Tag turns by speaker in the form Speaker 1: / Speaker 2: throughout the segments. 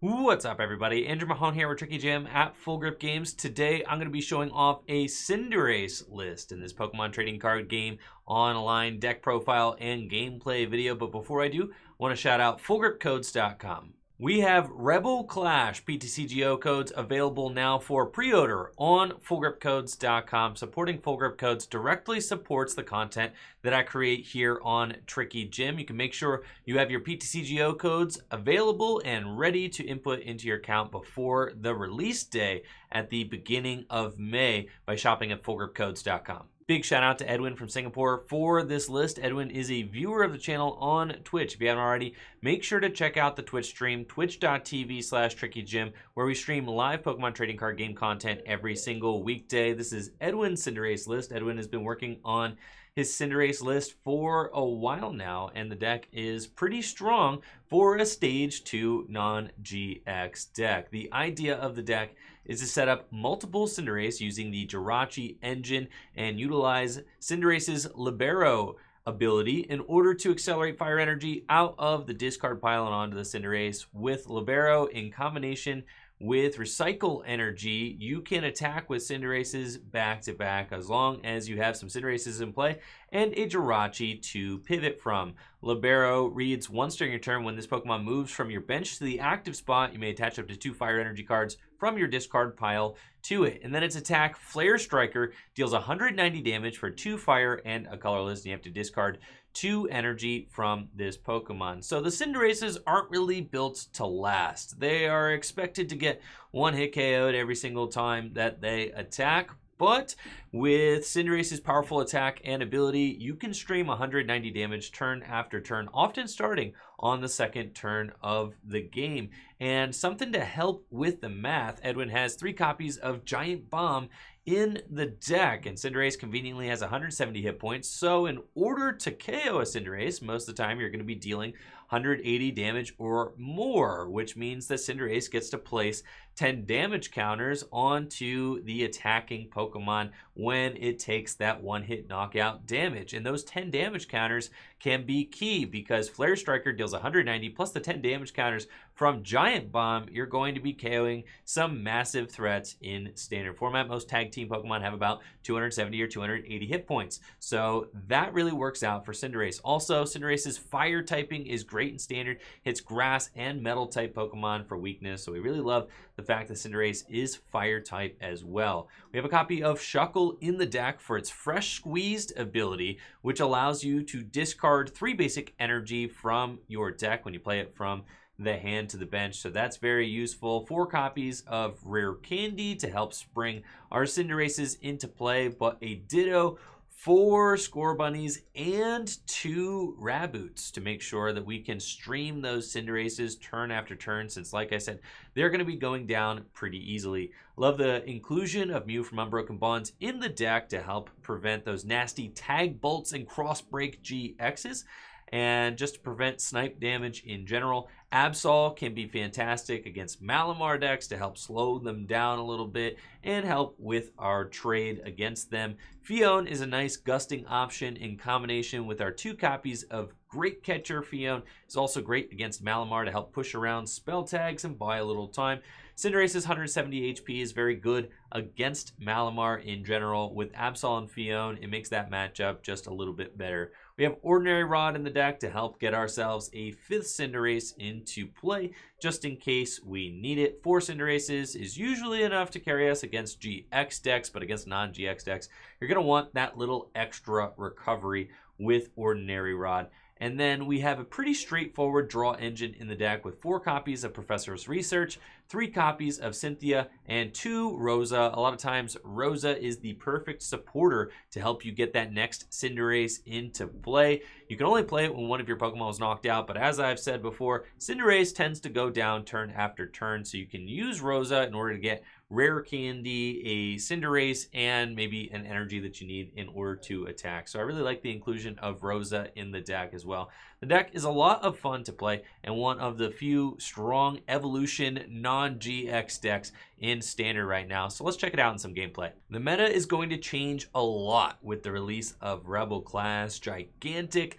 Speaker 1: What's up, everybody? Andrew Mahone here with Tricky Jim at Full Grip Games. Today, I'm going to be showing off a Cinderace list in this Pokemon trading card game online deck profile and gameplay video. But before I do, I want to shout out FullGripCodes.com. We have Rebel Clash PTCGO codes available now for pre-order on FullGripCodes.com. Supporting Full Grip Codes directly supports the content that I create here on Tricky Jim. You can make sure you have your PTCGO codes available and ready to input into your account before the release day at the beginning of May by shopping at FullGripCodes.com. Big shout out to Edwin from Singapore for this list. Edwin is a viewer of the channel on Twitch. If you haven't already, make sure to check out the Twitch stream, twitch.tv/TrickyJim, where we stream live Pokemon trading card game content every single weekday. This is Edwin's Cinderace list. Edwin has been working on his Cinderace list for a while now, and the deck is pretty strong for a Stage 2 non-GX deck. The idea of the deck is to set up multiple Cinderace using the Jirachi engine and utilize Cinderace's Libero ability in order to accelerate fire energy out of the discard pile and onto the Cinderace. With Libero in combination with Recycle Energy, you can attack with Cinderaces back-to-back as long as you have some Cinderaces in play and a Jirachi to pivot from. Libero reads once during your turn when this Pokemon moves from your bench to the active spot, you may attach up to 2 fire energy cards from your discard pile to it. And then its attack, Flare Striker, deals 190 damage for 2 fire and a colorless, and you have to discard 2 energy from this Pokemon. So the Cinderaces aren't really built to last. They are expected to get 1-hit KO'd every single time that they attack. But with Cinderace's powerful attack and ability, you can stream 190 damage turn after turn, often starting on the second turn of the game. And something to help with the math, Edwin has 3 copies of Giant Bomb in the deck, and Cinderace conveniently has 170 hit points. So in order to KO a Cinderace, most of the time you're going to be dealing 180 damage or more, which means that Cinderace gets to place 10 damage counters onto the attacking Pokemon when it takes that 1-hit knockout damage. And those 10 damage counters can be key because Flare Striker deals 190 plus the 10 damage counters from Giant Bomb. You're going to be KOing some massive threats in standard format. Most tag team Pokemon have about 270 or 280 hit points. So that really works out for Cinderace. Also, Cinderace's fire typing is great in standard. Hits grass and metal type Pokemon for weakness. So we really love the fact that Cinderace is fire type as well. We have a copy of Shuckle in the deck for its Fresh Squeezed ability, which allows you to discard 3 basic energy from your deck when you play it from the hand to the bench. So that's very useful. 4 copies of Rare Candy to help spring our Cinderaces into play, but a Ditto, 4 Scorbunnies, and 2 Raboots to make sure that we can stream those Cinderaces turn after turn, since like I said, they're going to be going down pretty easily. Love the inclusion of Mew from Unbroken Bonds in the deck to help prevent those nasty Tag Bolts and Cross Break GXs, and just to prevent snipe damage in general. Absol can be fantastic against Malamar decks to help slow them down a little bit and help with our trade against them. Phione is a nice gusting option in combination with our 2 copies of Great Catcher. Phione is also great against Malamar to help push around spell tags and buy a little time. Cinderace's 170 HP is very good against Malamar in general. With Absol and Phione, it makes that matchup just a little bit better. We have Ordinary Rod in the deck to help get ourselves a 5th Cinderace into play, just in case we need it. 4 Cinderaces is usually enough to carry us against GX decks, but against non-GX decks, you're going to want that little extra recovery with Ordinary Rod. And then we have a pretty straightforward draw engine in the deck with 4 copies of Professor's Research, 3 copies of Cynthia, and 2 Rosa. A lot of times, Rosa is the perfect supporter to help you get that next Cinderace into play. You can only play it when one of your Pokemon is knocked out, but as I've said before, Cinderace tends to go down turn after turn, so you can use Rosa in order to get Rare Candy, a Cinderace, and maybe an energy that you need in order to attack. So I really like the inclusion of Rosa in the deck as well. The deck is a lot of fun to play and one of the few strong evolution non-GX decks in standard right now. So let's check it out in some gameplay. The meta is going to change a lot with the release of Rebel Class. Gigantic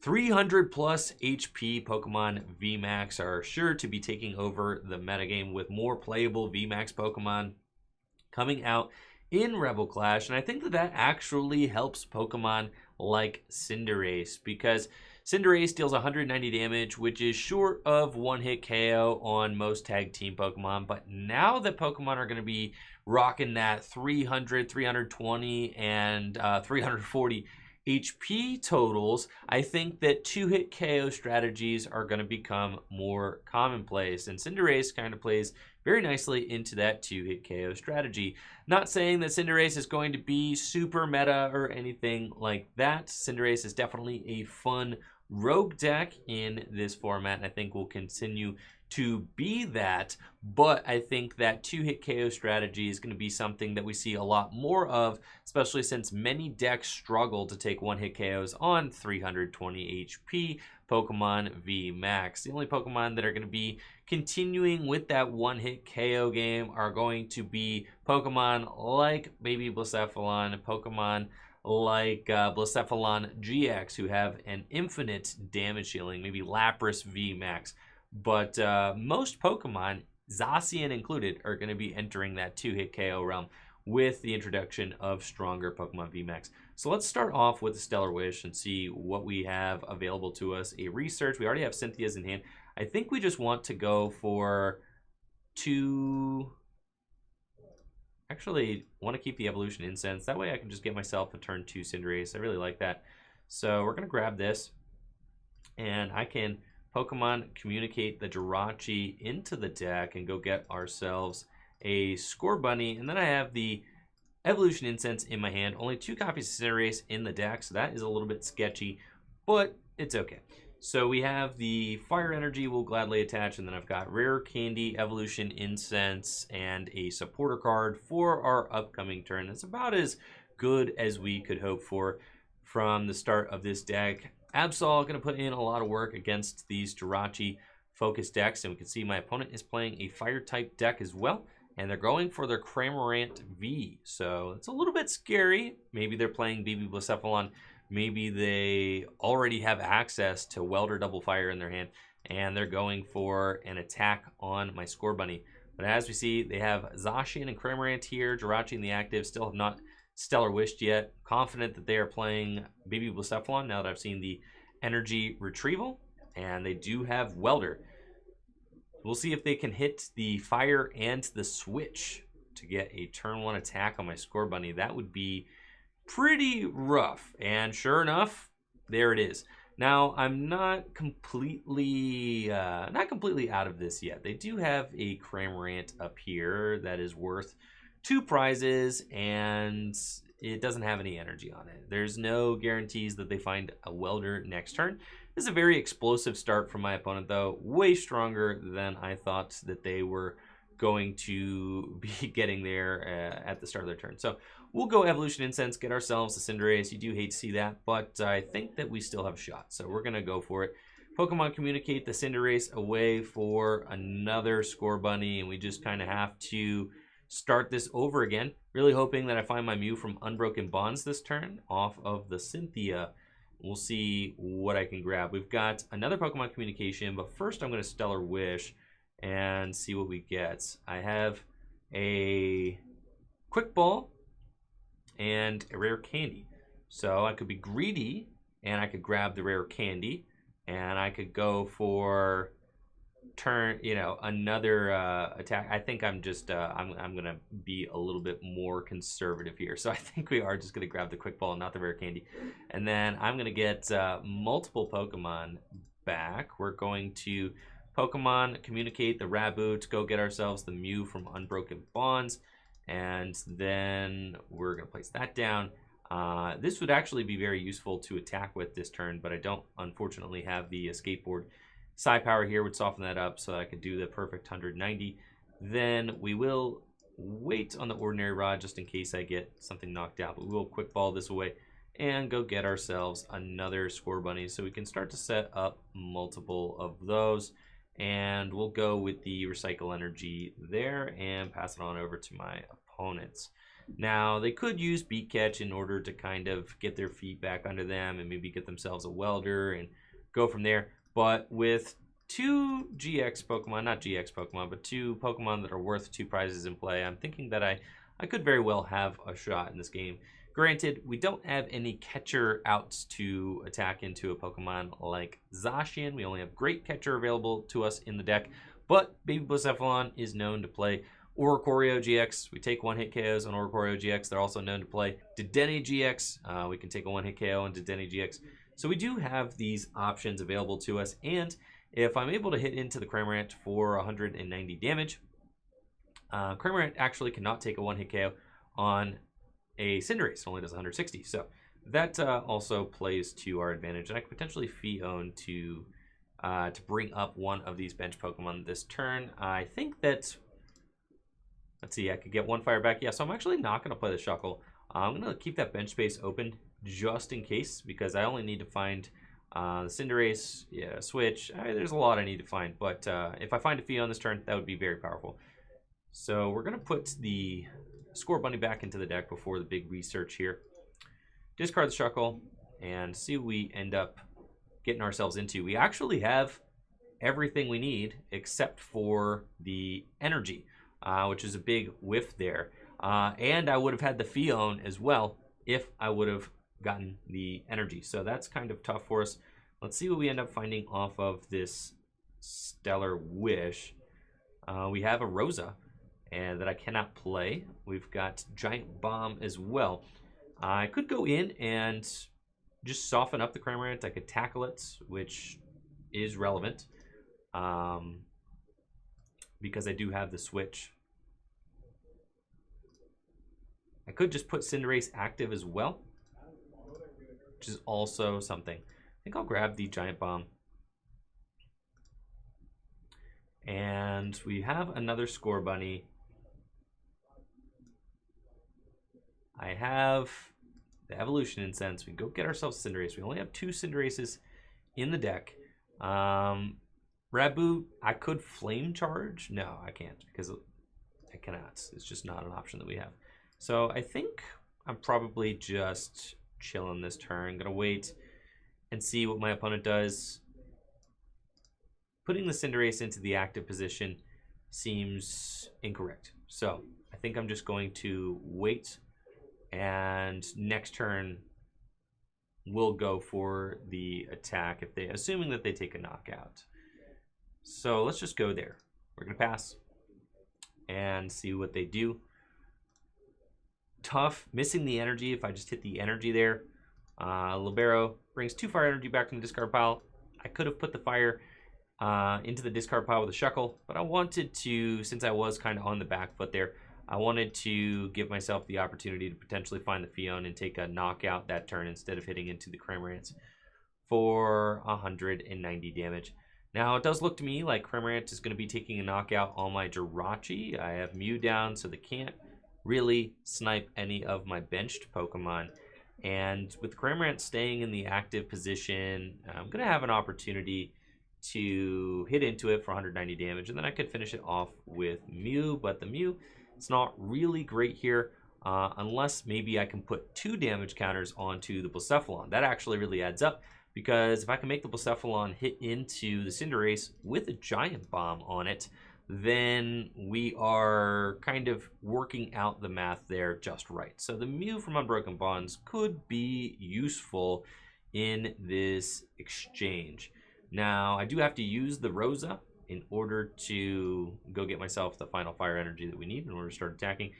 Speaker 1: 300 plus HP Pokemon VMAX are sure to be taking over the metagame with more playable VMAX Pokemon coming out in Rebel Clash. And I think that that actually helps Pokemon like Cinderace, because Cinderace deals 190 damage, which is short of one-hit KO on most tag team Pokemon. But now that Pokemon are going to be rocking that 300, 320, and 340 HP totals, I think that two-hit KO strategies are going to become more commonplace. And Cinderace kind of plays very nicely into that two-hit KO strategy. Not saying that Cinderace is going to be super meta or anything like that. Cinderace is definitely a fun rogue deck in this format, and I think will continue to be that. But I think that two-hit KO strategy is going to be something that we see a lot more of, especially since many decks struggle to take one-hit KOs on 320 HP Pokemon VMAX. The only Pokemon that are going to be continuing with that one-hit KO game are going to be Pokemon like Baby Blacephalon, Pokemon like Blacephalon GX, who have an infinite damage ceiling, maybe Lapras VMAX. But most Pokemon, Zacian included, are going to be entering that two-hit KO realm with the introduction of stronger Pokemon VMAX. So let's start off with the Stellar Wish and see what we have available to us. A research, we already have Cynthia's in hand. I think we just want to go for two... Actually, want to keep the Evolution Incense. That way I can just get myself a turn 2 Cinderace. I really like that. So we're going to grab this, and I can Pokemon Communicate the Jirachi into the deck and go get ourselves a Scorbunny. And then I have the Evolution Incense in my hand. Only 2 copies of Cinderace in the deck, so that is a little bit sketchy, but it's okay. So we have the Fire Energy we'll gladly attach, and then I've got Rare Candy, Evolution Incense, and a supporter card for our upcoming turn. That's about as good as we could hope for from the start of this deck. Absol going to put in a lot of work against these Jirachi focus decks, and we can see my opponent is playing a fire type deck as well, and they're going for their Cramorant V. So it's a little bit scary. Maybe they're playing Baby Blacephalon. Maybe they already have access to Welder Double Fire in their hand, and they're going for an attack on my Scorbunny. But as we see, they have Zacian and Cramorant here. Jirachi in the active, still have not Stellar Wished yet. Confident that they are playing Baby Blacephalon now that I've seen the Energy Retrieval, and they do have Welder. We'll see if they can hit the Fire and the Switch to get a turn 1 attack on my Scorbunny. That would be pretty rough, and sure enough, there it is. Now, I'm not completely out of this yet. They do have a Cramorant up here that is worth 2 prizes, and it doesn't have any energy on it. There's no guarantees that they find a Welder next turn. This is a very explosive start from my opponent, though. Way stronger than I thought that they were going to be getting there at the start of their turn. So we'll go Evolution Incense, get ourselves a Cinderace. You do hate to see that, but I think that we still have a shot. So we're going to go for it. Pokemon Communicate the Cinderace away for another Scorbunny, and we just kind of have to start this over again. Really hoping that I find my Mew from Unbroken Bonds this turn off of the Cynthia. We'll see what I can grab. We've got another Pokemon Communication, but first I'm going to Stellar Wish and see what we get. I have a Quick Ball and a Rare Candy. So I could be greedy and I could grab the Rare Candy, and I could go for turn, another attack. I think I'm just I'm gonna be a little bit more conservative here, so I think we are just gonna grab the Quick Ball and not the Rare Candy, and then I'm gonna get multiple Pokemon back. We're going to Pokemon Communicate the Raboot, go get ourselves the Mew from Unbroken Bonds, and then we're gonna place that down. This would actually be very useful to attack with this turn, but I don't unfortunately have the Escape Board. Side Power here would soften that up so that I could do the perfect 190. Then we will wait on the Ordinary Rod just in case I get something knocked out. But we will Quick Ball this away and go get ourselves another Scorbunny so we can start to set up multiple of those. And we'll go with the Recycle Energy there and pass it on over to my opponents. Now, they could use Beat Catch in order to kind of get their feet back under them and maybe get themselves a welder and go from there. But with two GX Pokemon, not GX Pokemon, but two Pokemon that are worth 2 prizes in play, I'm thinking that I could very well have a shot in this game. Granted, we don't have any catcher outs to attack into a Pokemon like Zacian. We only have Great Catcher available to us in the deck, but Baby Blacephalon is known to play Oricorio GX. We take 1-hit KOs on Oricorio GX. They're also known to play Dedenne GX. We can take a 1-hit KO on Dedenne GX. So we do have these options available to us, and if I'm able to hit into the Cramorant for 190 damage, Cramorant actually cannot take a 1-hit KO on a Cinderace. It only does 160. So that also plays to our advantage. And I could potentially Phione to bring up one of these bench Pokemon this turn. I think that, let's see, I could get 1 fire back. Yeah, so I'm actually not going to play the Shuckle. I'm going to keep that bench space open just in case, because I only need to find the Cinderace, yeah, Switch. There's a lot I need to find, but if I find a Phione this turn, that would be very powerful. So we're going to put the Scorbunny back into the deck before the big research here. Discard the Shuckle and see what we end up getting ourselves into. We actually have everything we need except for the energy, which is a big whiff there. And I would have had the Phione as well if I would have gotten the energy. So that's kind of tough for us. Let's see what we end up finding off of this Stellar Wish. We have a Rosa, and that I cannot play. We've got Giant Bomb as well. I could go in and just soften up the Cramorant. I could tackle it, which is relevant, because I do have the Switch. I could just put Cinderace active as well, which is also something. I think I'll grab the Giant Bomb. And we have another Scorbunny. I have the Evolution Incense. We can go get ourselves Cinderace. We only have 2 Cinderaces in the deck. Raboot, I could Flame Charge. No, I can't, because I cannot. It's just not an option that we have. So I think I'm probably just chilling this turn. I'm going to wait and see what my opponent does. Putting the Cinderace into the active position seems incorrect. So I think I'm just going to wait, and next turn we'll go for the attack, if they, assuming that they take a knockout. So let's just go there. We're going to pass and see what they do. Tough, missing the energy. If I just hit the energy there, Libero brings 2 fire energy back from the discard pile. I could have put the fire into the discard pile with a Shuckle, but I wanted to, since I was kind of on the back foot there, I wanted to give myself the opportunity to potentially find the Phione and take a knockout that turn instead of hitting into the Cramorant for 190 damage. Now, it does look to me like Cramorant is going to be taking a knockout on my Jirachi. I have Mew down, so they can't really snipe any of my benched Pokemon. And with Cramorant staying in the active position, I'm going to have an opportunity to hit into it for 190 damage, and then I could finish it off with Mew, but the Mew, it's not really great here, unless maybe I can put 2 damage counters onto the Blacephalon. That actually really adds up, because if I can make the Blacephalon hit into the Cinderace with a Giant Bomb on it, then we are kind of working out the math there just right. So the Mew from Unbroken Bonds could be useful in this exchange. Now, I do have to use the Rosa in order to go get myself the final fire energy that we need in order to start attacking.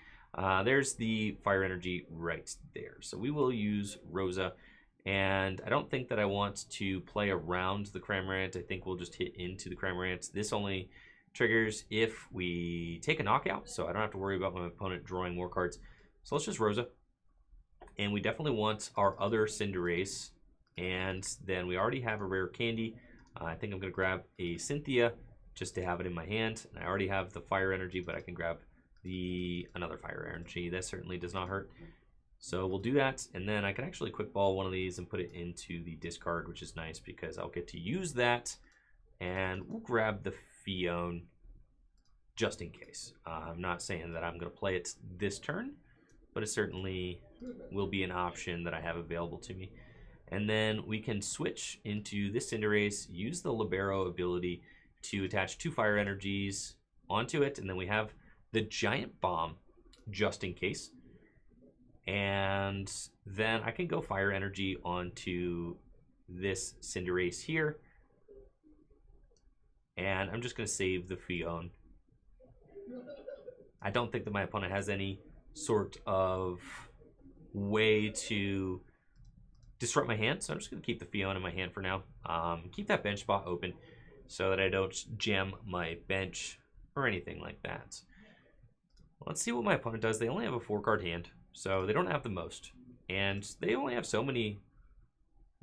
Speaker 1: There's the fire energy right there. So we will use Rosa. And I don't think that I want to play around the Cramorant. I think we'll just hit into the Cramorant. This only triggers if we take a knockout, so I don't have to worry about my opponent drawing more cards. So let's just Rosa. And we definitely want our other Cinderace. And then we already have a Rare Candy. I think I'm going to grab a Cynthia just to have it in my hand. And I already have the fire energy, but I can grab another fire energy. That certainly does not hurt. So we'll do that, and then I can actually quick ball one of these and put it into the discard, which is nice because I'll get to use that. And we'll grab the Phione just in case. I'm not saying that I'm going to play it this turn, but it certainly will be an option that I have available to me. And then we can switch into this Cinderace, use the Libero ability to attach 2 fire energies onto it, and then we have the Giant Bomb just in case. And then I can go fire energy onto this Cinderace here. And I'm just going to save the Phione. I don't think that my opponent has any sort of way to disrupt my hand, so I'm just going to keep the Phione in my hand for now. Keep that bench spot open so that I don't jam my bench or anything like that. Let's see what my opponent does. They only have a 4-card hand, so they don't have the most. And they only have so many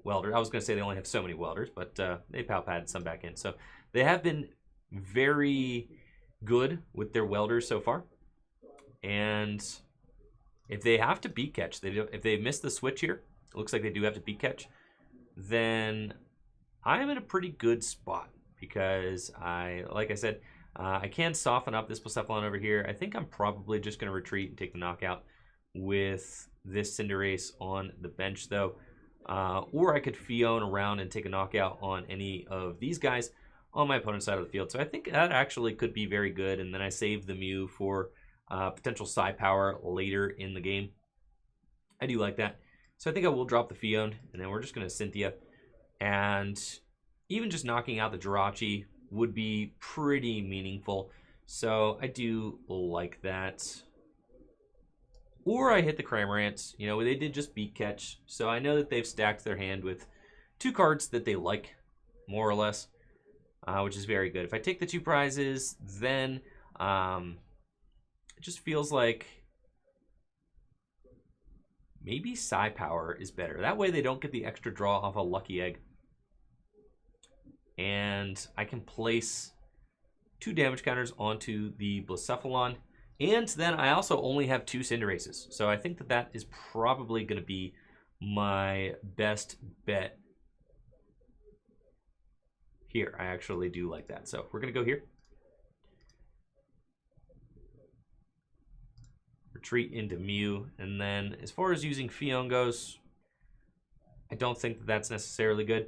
Speaker 1: welders. I was going to say they only have so many welders, but they padded some back in. So they have been very good with their welders so far. And if they have to beat catch, if they miss the switch here, it looks like they do have to beat catch, then I'm in a pretty good spot because like I said, I can soften up this Blacephalon over here. I think I'm probably just going to retreat and take the knockout with this Cinderace on the bench though. Or I could Phione around and take a knockout on any of these guys on my opponent's side of the field. So I think that actually could be very good. And then I save the Mew for potential Psy Power later in the game. I do like that. So I think I will drop the Phione, and then we're just going to Cynthia. And even just knocking out the Jirachi would be pretty meaningful. So I do like that. Or I hit the Cramorant. You know, they did just beat catch. So I know that they've stacked their hand with 2 cards that they like, more or less, which is very good. If I take the 2 prizes, then it just feels like maybe Psy Power is better. That way they don't get the extra draw off a Lucky Egg. And I can place 2 damage counters onto the Blacephalon. And then I also only have 2 Cinderaces. So I think that that is probably going to be my best bet here. I actually do like that. So we're going to go here. Retreat into Mew. And then as far as using Phione goes, I don't think that that's necessarily good.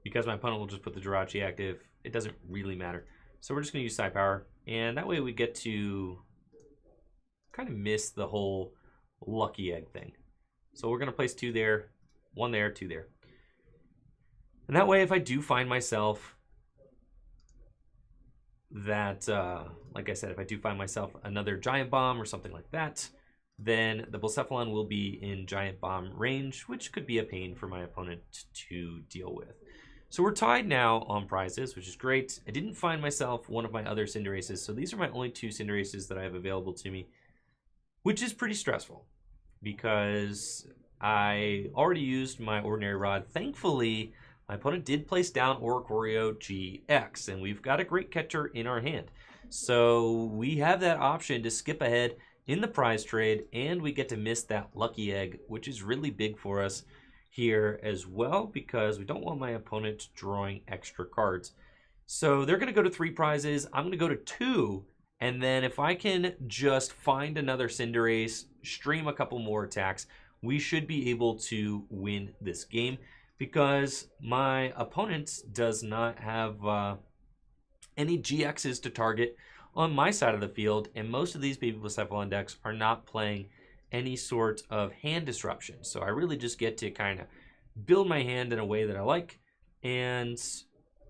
Speaker 1: Because my opponent will just put the Jirachi active, it doesn't really matter. So we're just going to use Psy Power. And that way we get to kind of miss the whole Lucky Egg thing. So we're going to place 2 there, 1 there, 2 there. And that way if I do find myself that, like I said, if I do find myself another Giant Bomb or something like that, then the Blacephalon will be in Giant Bomb range, which could be a pain for my opponent to deal with. So we're tied now on prizes, which is great. I didn't find myself one of my other Cinderaces, so these are my only 2 Cinderaces that I have available to me, which is pretty stressful because I already used my Ordinary Rod. Thankfully, my opponent did place down Oricorio GX, and we've got a Great Catcher in our hand. So we have that option to skip ahead in the prize trade, and we get to miss that Lucky Egg, which is really big for us here as well, because we don't want my opponent drawing extra cards. So they're going to go to 3 prizes. I'm going to go to 2, and then if I can just find another Cinderace, stream a couple more attacks, we should be able to win this game, because my opponent does not have any GXs to target on my side of the field, and most of these Baby Blacephalon decks are not playing any sort of hand disruption. So I really just get to kind of build my hand in a way that I like, and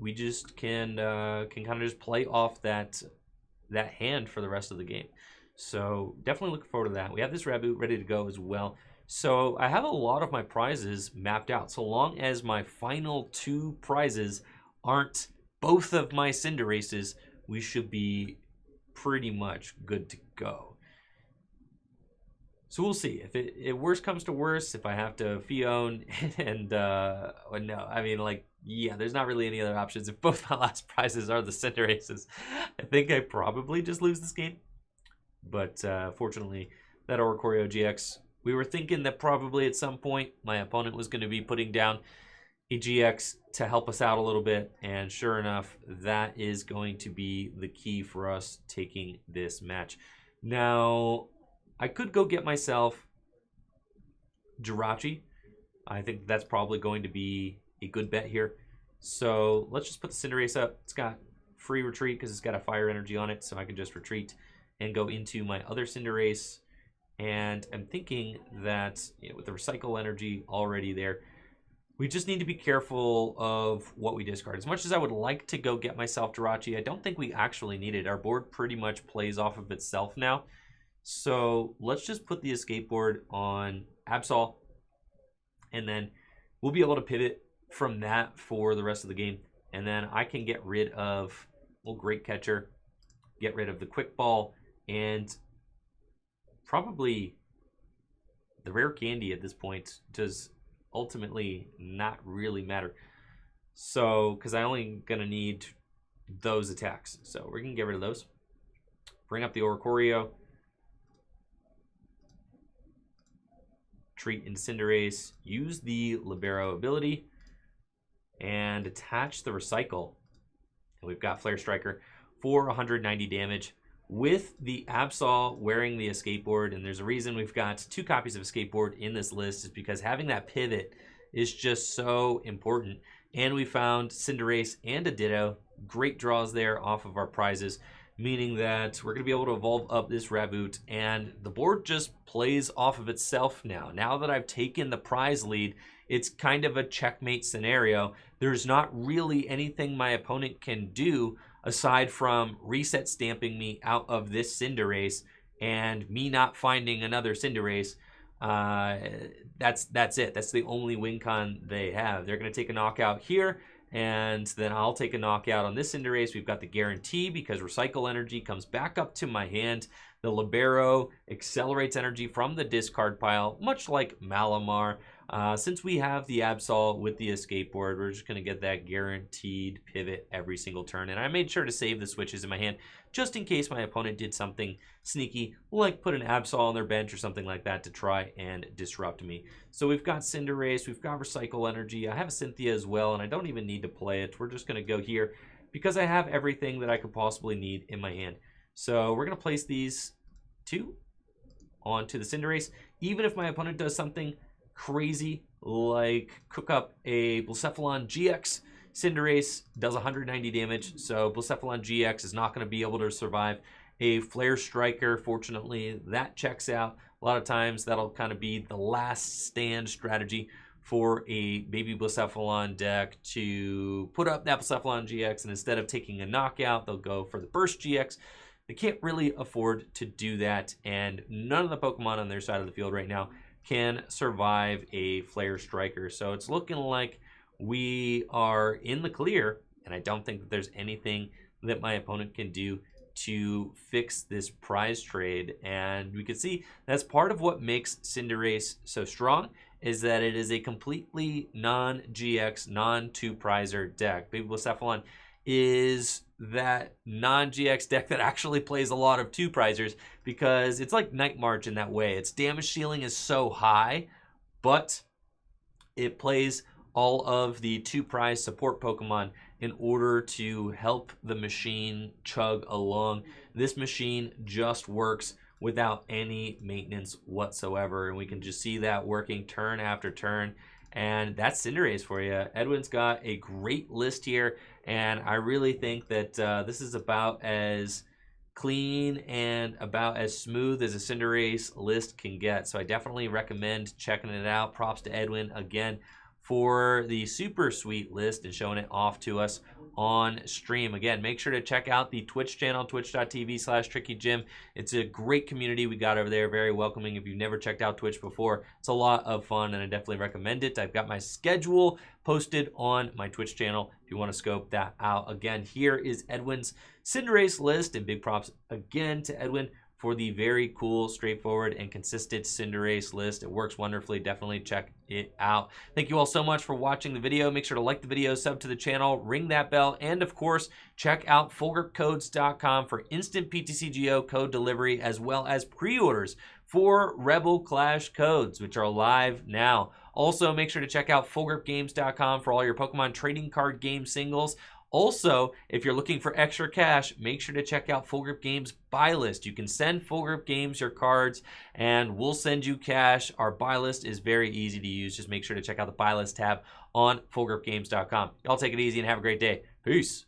Speaker 1: we just can kind of just play off that hand for the rest of the game. So definitely looking forward to that. We have this Raboot ready to go as well. So I have a lot of my prizes mapped out. So long as my final 2 prizes aren't both of my Cinderaces, we should be pretty much good to go. So we'll see. If worst comes to worst, if I have to Phione and no, I mean, like, yeah, there's not really any other options. If both my last prizes are the Cinderaces, I think I probably just lose this game. But fortunately, that Oricorio GX, we were thinking that probably at some point my opponent was going to be putting down a GX to help us out a little bit, and sure enough, that is going to be the key for us taking this match. Now, I could go get myself Jirachi. I think that's probably going to be a good bet here. So let's just put the Cinderace up. It's got free retreat because it's got a fire energy on it, so I can just retreat and go into my other Cinderace. And I'm thinking that, you know, with the Recycle Energy already there, we just need to be careful of what we discard. As much as I would like to go get myself Jirachi, I don't think we actually need it. Our board pretty much plays off of itself now. So let's just put the Escape Board on Absol, and then we'll be able to pivot from that for the rest of the game. And then I can get rid of, well, Great Catcher, get rid of the Quick Ball, and probably the Rare Candy at this point does ultimately not really matter. So, because I'm only going to need those attacks. So we're going to get rid of those. Bring up the Oricorio. Treat in Cinderace. Use the Libero ability. And attach the Recycle. And we've got Flare Striker for 190 damage. With the Absol wearing the Escape Board, and there's a reason we've got 2 copies of Escape Board in this list, is because having that pivot is just so important. And we found Cinderace and a Ditto. Great draws there off of our prizes, meaning that we're going to be able to evolve up this Raboot, and the board just plays off of itself now. Now that I've taken the prize lead, it's kind of a checkmate scenario. There's not really anything my opponent can do aside from reset stamping me out of this Cinderace and me not finding another Cinderace. That's it. That's the only win con they have. They're going to take a knockout here, and then I'll take a knockout on this Cinderace. We've got the guarantee because Recycle Energy comes back up to my hand. The Libero accelerates energy from the discard pile, much like Malamar. Since we have the Absol with the Escape Board, we're just going to get that guaranteed pivot every single turn. And I made sure to save the switches in my hand just in case my opponent did something sneaky, like put an Absol on their bench or something like that to try and disrupt me. So we've got Cinderace, we've got Recycle Energy. I have a Cynthia as well, and I don't even need to play it. We're just going to go here because I have everything that I could possibly need in my hand. So we're going to place these 2 onto the Cinderace. Even if my opponent does something crazy like cook up a Blacephalon GX, Cinderace does 190 damage, so Blacephalon GX is not going to be able to survive a Flare Striker. Fortunately, that checks out. A lot of times that'll kind of be the last stand strategy for a baby Blacephalon deck to put up that Blacephalon GX, and instead of taking a knockout, they'll go for the Burst GX. They can't really afford to do that, and none of the Pokemon on their side of the field right now can survive a Flare Striker. So it's looking like we are in the clear, and I don't think that there's anything that my opponent can do to fix this prize trade. And we can see that's part of what makes Cinderace so strong, is that it is a completely non-GX, non-2-prizer deck. Baby Blacephalon is that non-GX deck that actually plays a lot of 2-prizers because it's like Night March in that way. Its damage ceiling is so high, but it plays all of the 2-prize support Pokemon in order to help the machine chug along. This machine just works without any maintenance whatsoever, and we can just see that working turn after turn. And that's Cinderace for you. Edwin's got a great list here, and I really think that this is about as clean and about as smooth as a Cinderace list can get. So I definitely recommend checking it out. Props to Edwin again for the super sweet list and showing it off to us on stream. Again, make sure to check out the Twitch channel, twitch.tv/TrickyJim. It's a great community we got over there, very welcoming. If you've never checked out Twitch before, it's a lot of fun, and I definitely recommend it. I've got my schedule posted on my Twitch channel if you want to scope that out. Again, here is Edwin's Cinderace list, and big props again to Edwin for the very cool, straightforward, and consistent Cinderace list. It works wonderfully. Definitely check it out. Thank you all so much for watching the video. Make sure to like the video, sub to the channel, ring that bell, and of course, check out fullgripcodes.com for instant PTCGO code delivery, as well as pre-orders for Rebel Clash codes, which are live now. Also, make sure to check out fullgripgames.com for all your Pokemon trading card game singles. Also, if you're looking for extra cash, make sure to check out Full Grip Games buy list. You can send Full Grip Games your cards and we'll send you cash. Our buy list is very easy to use. Just make sure to check out the buy list tab on fullgripgames.com. Y'all take it easy and have a great day. Peace.